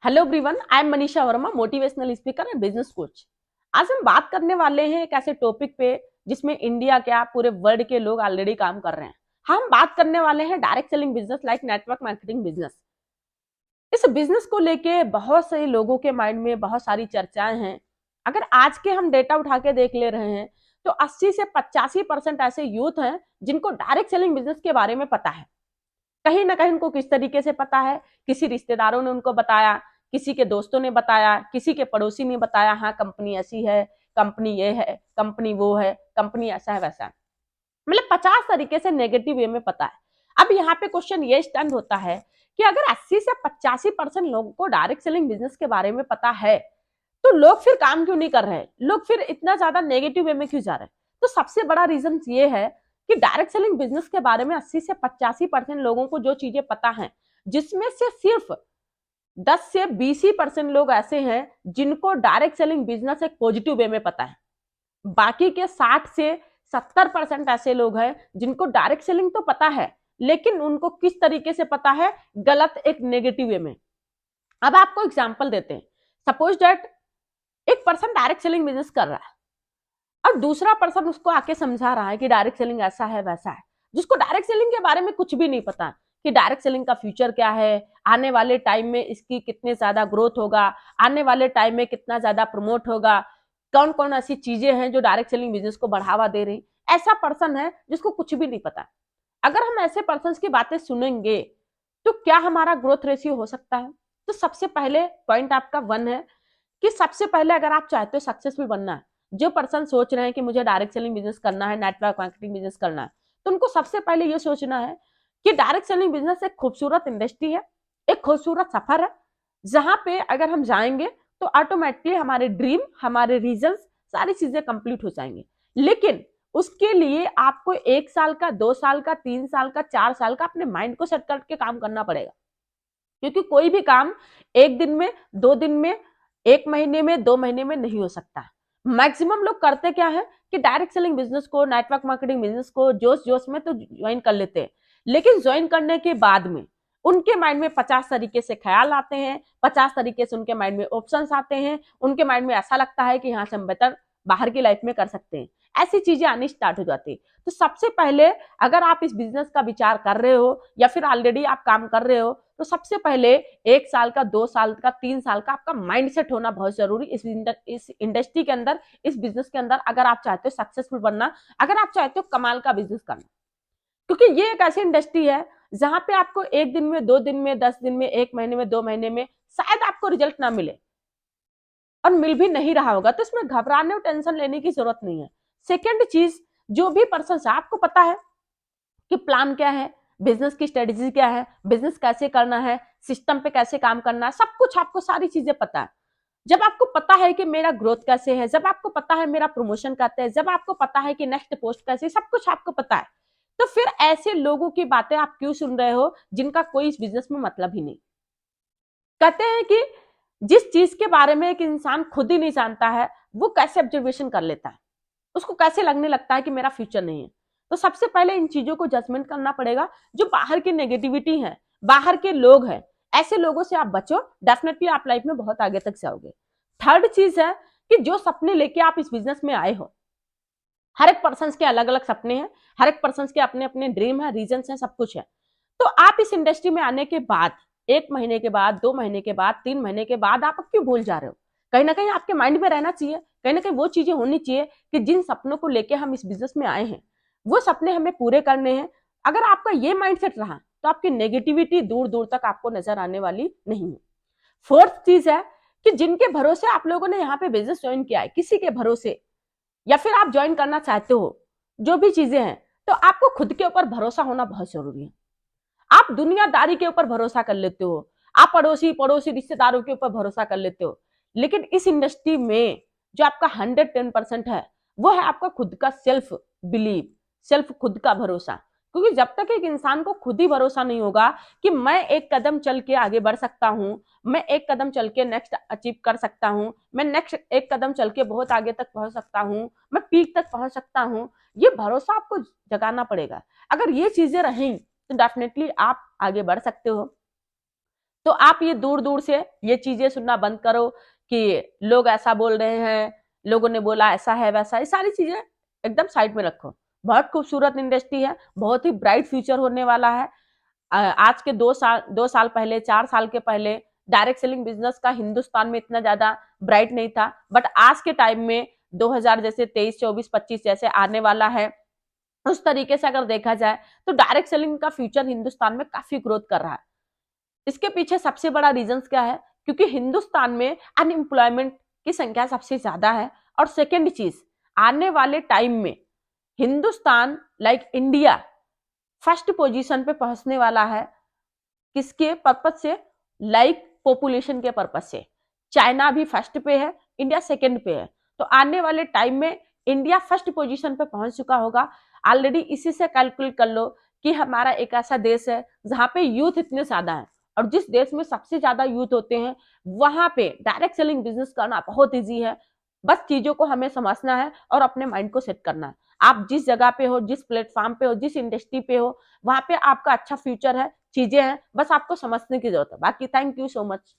Hello everyone, I am Manisha Verma, motivational speaker and business coach. आज हम बात करने वाले हैं एक ऐसे टॉपिक पे जिसमें इंडिया क्या पूरे वर्ल्ड के लोग ऑलरेडी काम कर रहे हैं। हम बात करने वाले हैं direct selling business like network marketing business. इस बिजनेस को लेके बहुत से लोगों के माइंड में बहुत सारी चर्चाएं हैं। अगर आज के हम डेटा उठा के देख ले रहे हैं तो 80 से 85% ऐसे यूथ हैं जिनको डायरेक्ट सेलिंग बिजनेस के बारे में पता है। कहीं ना कहीं उनको किस तरीके से पता है, किसी रिश्तेदारों ने उनको बताया, किसी के दोस्तों ने बताया, किसी के पड़ोसी ने बताया, हाँ कंपनी ऐसी है, कंपनी ये है, कंपनी वो है, कंपनी ऐसा है वैसा है। मतलब 50 तरीके से नेगेटिव वे में पता है। अब यहाँ पे क्वेश्चन ये स्टैंड होता है कि अगर 80 से 85% लोगों को डायरेक्ट सेलिंग बिजनेस के बारे में पता है तो लोग फिर काम क्यों नहीं कर रहे हैं, लोग फिर इतना ज्यादा नेगेटिव वे में क्यों जा रहे हैं? तो सबसे बड़ा रीजन ये है कि डायरेक्ट सेलिंग बिजनेस के बारे में 80 से 85% लोगों को जो चीजें पता है, जिसमें से सिर्फ 10 से 20% लोग ऐसे हैं जिनको डायरेक्ट सेलिंग बिजनेस एक पॉजिटिव वे में पता है। बाकी के 60 से 70% ऐसे लोग हैं जिनको डायरेक्ट सेलिंग तो पता है, लेकिन उनको किस तरीके से पता है, गलत एक नेगेटिव वे में। अब आपको एग्जाम्पल देते हैं। सपोज दैट एक पर्सन डायरेक्ट सेलिंग बिजनेस कर रहा है और दूसरा पर्सन उसको आके समझा रहा है कि डायरेक्ट सेलिंग ऐसा है वैसा है, जिसको डायरेक्ट सेलिंग के बारे में कुछ भी नहीं पता कि डायरेक्ट सेलिंग का फ्यूचर क्या है, आने वाले टाइम में इसकी कितने ज्यादा ग्रोथ होगा, आने वाले टाइम में कितना ज्यादा प्रमोट होगा, कौन कौन ऐसी चीजें हैं जो डायरेक्ट सेलिंग बिजनेस को बढ़ावा दे रही। ऐसा पर्सन है जिसको कुछ भी नहीं पता। अगर हम ऐसे पर्सन की बातें सुनेंगे तो क्या हमारा ग्रोथ रेशियो हो सकता है? तो सबसे पहले पॉइंट आपका वन है कि सबसे पहले अगर आप चाहते हो सक्सेसफुल बनना है, जो पर्सन सोच रहे हैं कि मुझे डायरेक्ट सेलिंग बिजनेस करना है, नेटवर्क मार्केटिंग बिजनेस करना है, तो उनको सबसे पहले ये सोचना है कि डायरेक्ट सेलिंग बिजनेस एक खूबसूरत इंडस्ट्री है, एक खूबसूरत सफर है, जहां पे अगर हम जाएंगे तो ऑटोमेटिकली हमारे ड्रीम, हमारे रीजन, सारी चीजें कंप्लीट हो जाएंगे। लेकिन उसके लिए आपको 1 साल का, 2 साल का, 3 साल का, 4 साल का अपने माइंड को सेट करके काम करना पड़ेगा। क्योंकि कोई भी काम एक दिन में, 2 दिन में, 1 महीने में, 2 महीने में नहीं हो सकता। मैक्सिमम लोग करते क्या है कि डायरेक्ट सेलिंग बिजनेस को, नेटवर्क मार्केटिंग बिजनेस को जोश जोश में तो ज्वाइन कर लेते हैं, लेकिन ज्वाइन करने के बाद में उनके माइंड में 50 तरीके से ख्याल आते हैं, 50 तरीके से उनके माइंड में ऑप्शंस आते हैं, उनके माइंड में ऐसा लगता है कि यहाँ से हम बेटर बाहर की लाइफ में कर सकते हैं। ऐसी चीजें आनी स्टार्ट हो जाती है। तो सबसे पहले अगर आप इस बिजनेस का विचार कर रहे हो या फिर ऑलरेडी आप काम कर रहे हो, तो सबसे पहले 1 साल का, 2 साल का, 3 साल का आपका माइंडसेट होना बहुत जरूरी इस इंडस्ट्री के अंदर, इस बिजनेस के अंदर। अगर आप चाहते हो सक्सेसफुल बनना, अगर आप चाहते हो कमाल का बिजनेस करना, क्योंकि ये एक ऐसी इंडस्ट्री है जहां पे आपको 1 दिन में, 2 दिन में, 10 दिन में, 1 महीने में, 2 महीने में शायद आपको रिजल्ट ना मिले और मिल भी नहीं रहा होगा, तो इसमें घबराने और टेंशन लेने की जरूरत नहीं है। सेकेंड चीज, जो भी पर्सन आपको पता है कि प्लान क्या है, बिजनेस की स्ट्रेटेजी क्या है, बिजनेस कैसे करना है, सिस्टम पे कैसे काम करना है, सब कुछ आपको सारी चीजें पता है। जब आपको पता है कि मेरा ग्रोथ कैसे है, जब आपको पता है मेरा प्रमोशन कैसे है, जब आपको पता है कि नेक्स्ट पोस्ट कैसे है, सब कुछ आपको पता है, तो फिर ऐसे लोगों की बातें आप क्यों सुन रहे हो जिनका कोई इस बिजनेस में मतलब ही नहीं। कहते हैं कि जिस चीज के बारे में एक इंसान खुद ही नहीं जानता है, वो कैसे ऑब्जर्वेशन कर लेता है, उसको कैसे लगने लगता है कि मेरा फ्यूचर नहीं है। तो सबसे पहले इन चीजों को जजमेंट करना पड़ेगा। जो बाहर की नेगेटिविटी है, बाहर के लोग हैं, ऐसे लोगों से आप बचो, डेफिनेटली आप लाइफ में बहुत आगे तक जाओगे। थर्ड चीज है कि जो सपने लेके आप इस बिजनेस में आए हो, हर एक पर्सन के अलग अलग सपने हैं, हर एक पर्सन के अपने अपने ड्रीम है, रीजन है, सब कुछ है। तो आप इस इंडस्ट्री में आने के बाद, 1 महीने के बाद, 2 महीने के बाद, 3 महीने के बाद आप क्यों भूल जा रहे हो? कहीं ना कहीं आपके माइंड में रहना चाहिए, कहीं ना कहीं वो चीजें होनी चाहिए कि जिन सपनों को लेके हम इस बिजनेस में आए हैं, वो सपने हमें पूरे करने हैं। अगर आपका ये माइंडसेट रहा तो आपकी नेगेटिविटी दूर दूर तक आपको नजर आने वाली नहीं है। फोर्थ चीज है कि जिनके भरोसे आप लोगों ने यहाँ पे बिजनेस ज्वाइन किया है, किसी के भरोसे, या फिर आप ज्वाइन करना चाहते हो, जो भी चीजें हैं, तो आपको खुद के ऊपर भरोसा होना बहुत जरूरी है। आप दुनियादारी के ऊपर भरोसा कर लेते हो, आप पड़ोसी पड़ोसी रिश्तेदारों के ऊपर भरोसा कर लेते हो, लेकिन इस इंडस्ट्री में जो आपका 110% है, वो है आपका खुद का सेल्फ बिलीव, सेल्फ खुद का भरोसा। क्योंकि जब तक एक इंसान को खुद ही भरोसा नहीं होगा कि मैं एक कदम चल के आगे बढ़ सकता हूं, मैं एक कदम चल के नेक्स्ट अचीव कर सकता हूं, मैं नेक्स्ट एक कदम चल के बहुत आगे तक पहुंच सकता हूं, मैं पीक तक पहुंच सकता हूं, ये भरोसा आपको जगाना पड़ेगा। अगर ये चीजें रहें तो डेफिनेटली आप आगे बढ़ सकते हो। तो आप ये दूर दूर से ये चीजें सुनना बंद करो कि लोग ऐसा बोल रहे हैं, लोगों ने बोला ऐसा है वैसा है, सारी चीजें एकदम साइड में रखो। बहुत खूबसूरत इंडस्ट्री है, बहुत ही ब्राइट फ्यूचर होने वाला है। आज के 2 साल पहले, 4 साल के पहले डायरेक्ट सेलिंग बिजनेस का हिंदुस्तान में इतना ज्यादा ब्राइट नहीं था, बट आज के टाइम में 2000 जैसे 23, 24, 25 जैसे आने वाला है, उस तरीके से अगर देखा जाए तो डायरेक्ट सेलिंग का फ्यूचर हिंदुस्तान में काफी ग्रोथ कर रहा है। इसके पीछे सबसे बड़ा रीजन क्या है? क्योंकि हिंदुस्तान में अनएम्प्लॉयमेंट की संख्या सबसे ज्यादा है। और सेकेंड चीज, आने वाले टाइम में Hindustan like India first position पे पहुंचने वाला है। किसके पर्पज से? लाइक पॉपुलेशन के पर्पज से। चाइना भी फर्स्ट पे है, इंडिया सेकंड पे है। तो आने वाले टाइम में इंडिया फर्स्ट पोजीशन पे पहुंच चुका होगा ऑलरेडी। इसी से कैलकुलेट कर लो कि हमारा एक ऐसा देश है जहां पे यूथ इतने ज्यादा है, और जिस देश में सबसे ज्यादा यूथ होते हैं वहां पे डायरेक्ट सेलिंग बिजनेस करना बहुत ईजी है। बस चीजों को हमें समझना है और अपने माइंड को सेट करना है। आप जिस जगह पे हो, जिस प्लेटफॉर्म पे हो, जिस इंडस्ट्री पे हो, वहां पे आपका अच्छा फ्यूचर है, चीजें हैं, बस आपको समझने की जरूरत है। बाकी थैंक यू सो मच।